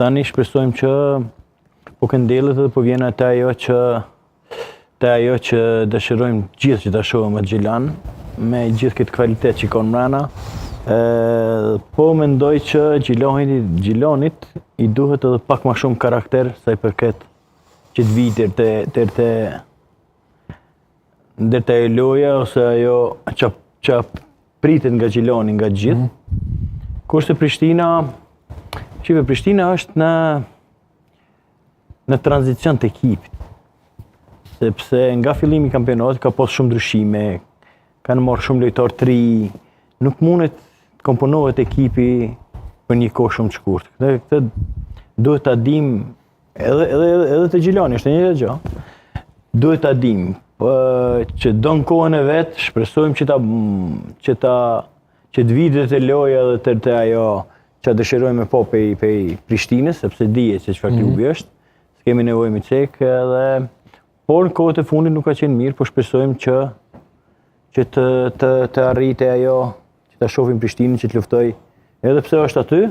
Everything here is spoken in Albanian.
Tani shpresojmë që po këndelet dhe po vjen te ajo që dëshirojmë gjithë që ta shohim atë Gjilan, me gjithë këtë kvalitet që ka mbrana. Po mendoj që Gjilanit i duhet edhe pak më shumë karakter sa i përket që të vijë deri te loja ose ajo që pritet nga Gjilani, nga gjithë. Kurse Prishtina është në tranzicion të ekipit. Sepse nga fillimi i kampionatit ka pas shumë ndryshime, kanë marrë shumë lojtarë të ri, nuk mundet komponohet ekipi për një kohë shumë të shkurtër. Këtë duhet ta dim edhe te Gjilani është e njëjta gjë. Duhet ta dim që don kohën e vet, shpresojmë që të vijë te loja dhe te ajo që dëshirojmë po pe Prishtinës, sepse dihet se çfarë klubi është. S'kemi nevojë me cek edhe por në kohët e fundit nuk ka qenë mirë, po shpresojmë që të arrijë ajo që ta shohim Prishtinën që të luftoj edhe pse është aty.